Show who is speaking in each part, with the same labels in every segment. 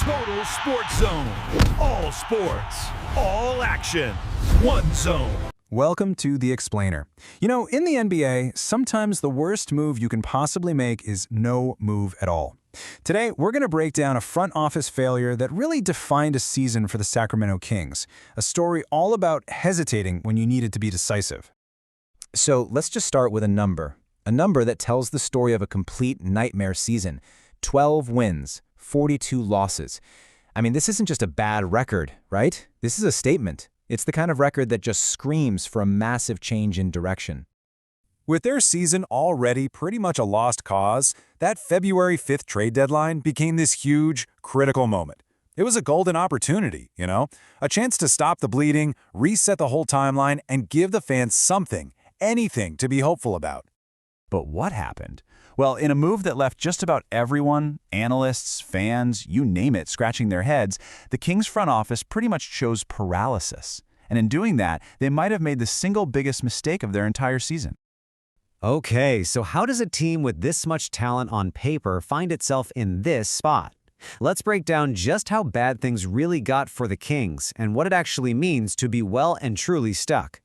Speaker 1: Total Sports Zone. All sports, all action, one zone.
Speaker 2: Welcome to The Explainer. You know, in the NBA, sometimes the worst move you can possibly make is no move at all. Today, we're going to break down a front office failure that really defined a season for the Sacramento Kings, a story all about hesitating when you needed to be decisive.
Speaker 3: So let's just start with a number that tells the story of a complete nightmare season. 12 wins, 42 losses. I mean, this isn't just a bad record, right? This is a statement. It's the kind of record that just screams for a massive change in direction.
Speaker 2: With their season already pretty much a lost cause, that February 5th trade deadline became this huge, critical moment. It was a golden opportunity, a chance to stop the bleeding, reset the whole timeline, and give the fans something, anything to be hopeful about.
Speaker 4: But what happened? Well, in a move that left just about everyone, analysts, fans, you name it, scratching their heads, the Kings front office pretty much chose paralysis. And in doing that, they might have made the single biggest mistake of their entire season.
Speaker 5: Okay, so how does a team with this much talent on paper find itself in this spot? Let's break down just how bad things really got for the Kings and what it actually means to be well and truly stuck.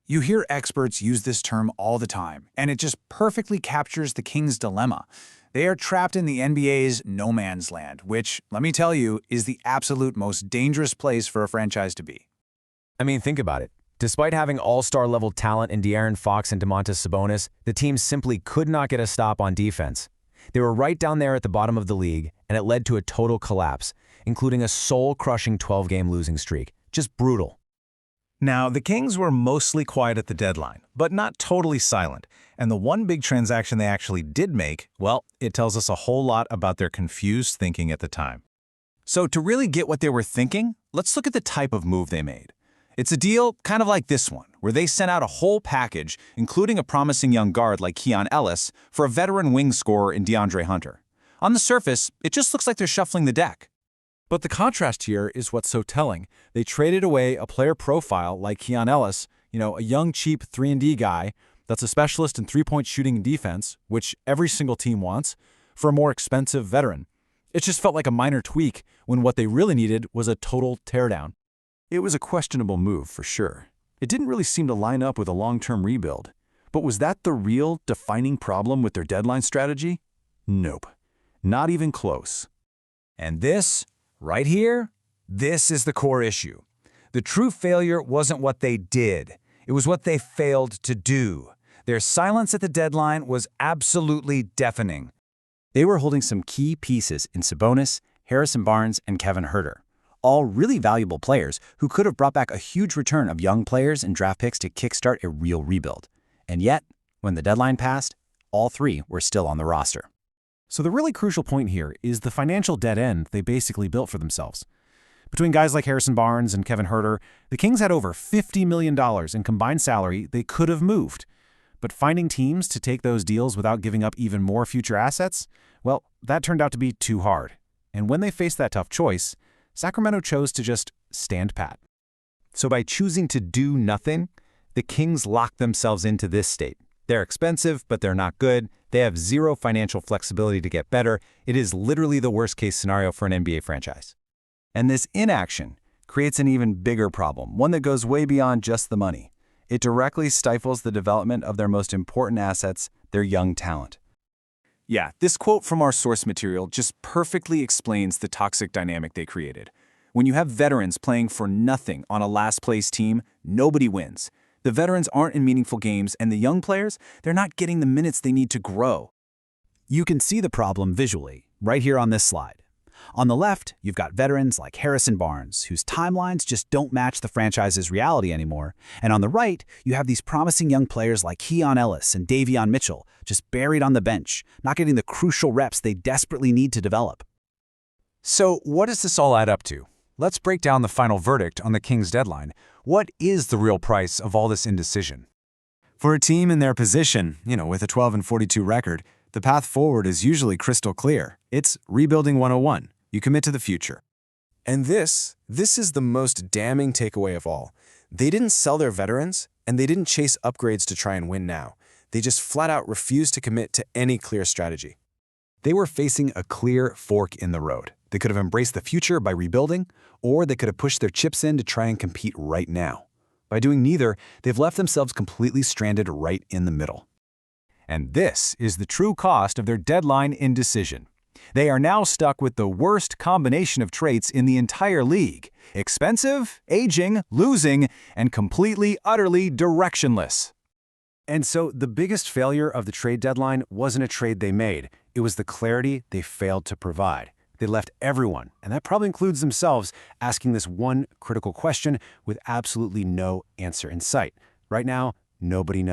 Speaker 6: You hear experts use this term all the time, and it just perfectly captures the Kings' dilemma. They are trapped in the NBA's no man's land, which, let me tell you, is the absolute most dangerous place for a franchise to be.
Speaker 3: I mean, think about it. Despite having all-star level talent in De'Aaron Fox and Domantas Sabonis, the team simply could not get a stop on defense. They were right down there at the bottom of the league, and it led to a total collapse, including a soul-crushing 12-game losing streak. Just brutal.
Speaker 7: Now, the Kings were mostly quiet at the deadline, but not totally silent. And the one big transaction they actually did make, well, it tells us a whole lot about their confused thinking at the time.
Speaker 6: So to really get what they were thinking, let's look at the type of move they made. It's a deal kind of like this one, where they sent out a whole package, including a promising young guard like Keon Ellis, for a veteran wing scorer in DeAndre Hunter. On the surface, it just looks like they're shuffling the deck.
Speaker 2: But the contrast here is what's so telling. They traded away a player profile like Keon Ellis, a young, cheap 3-and-D guy that's a specialist in three-point shooting and defense, which every single team wants, for a more expensive veteran. It just felt like a minor tweak when what they really needed was a total teardown.
Speaker 4: It was a questionable move, for sure. It didn't really seem to line up with a long-term rebuild. But was that the real, defining problem with their deadline strategy? Nope. Not even close.
Speaker 6: And this, right here, this is the core issue. The true failure wasn't what they did. It was what they failed to do. Their silence at the deadline was absolutely deafening.
Speaker 3: They were holding some key pieces in Sabonis, Harrison Barnes, and Kevin Huerter. All really valuable players who could have brought back a huge return of young players and draft picks to kickstart a real rebuild. And yet, when the deadline passed, all three were still on the roster.
Speaker 4: So the really crucial point here is the financial dead end they basically built for themselves. Between guys like Harrison Barnes and Kevin Huerter, the Kings had over $50 million in combined salary they could have moved. But finding teams to take those deals without giving up even more future assets, well, that turned out to be too hard. And when they faced that tough choice, Sacramento chose to just stand pat.
Speaker 3: So by choosing to do nothing, the Kings locked themselves into this state. They're expensive, but they're not good. They have zero financial flexibility to get better. It is literally the worst-case scenario for an NBA franchise.
Speaker 4: And this inaction creates an even bigger problem, one that goes way beyond just the money. It directly stifles the development of their most important assets, their young talent.
Speaker 6: Yeah, this quote from our source material just perfectly explains the toxic dynamic they created. When you have veterans playing for nothing on a last-place team, nobody wins. The veterans aren't in meaningful games, and the young players, they're not getting the minutes they need to grow.
Speaker 5: You can see the problem visually, right here on this slide. On the left, you've got veterans like Harrison Barnes, whose timelines just don't match the franchise's reality anymore. And on the right, you have these promising young players like Keon Ellis and Davion Mitchell, just buried on the bench, not getting the crucial reps they desperately need to develop.
Speaker 2: So what does this all add up to? Let's break down the final verdict on the Kings' deadline. What is the real price of all this indecision?
Speaker 8: For a team in their position, with a 12-42 record, the path forward is usually crystal clear. It's rebuilding 101. You commit to the future.
Speaker 9: And this is the most damning takeaway of all. They didn't sell their veterans, and they didn't chase upgrades to try and win now. They just flat out refused to commit to any clear strategy.
Speaker 10: They were facing a clear fork in the road.
Speaker 7: They could have embraced the future by rebuilding, or they could have pushed their chips in to try and compete right now. By doing neither, they've left themselves completely stranded right in the middle.
Speaker 2: And this is the true cost of their deadline indecision. They are now stuck with the worst combination of traits in the entire league: expensive, aging, losing, and completely, utterly directionless.
Speaker 4: And so the biggest failure of the trade deadline wasn't a trade they made. It was the clarity they failed to provide. They left everyone, and that probably includes themselves, asking this one critical question with absolutely no answer in sight. Right now, nobody knows.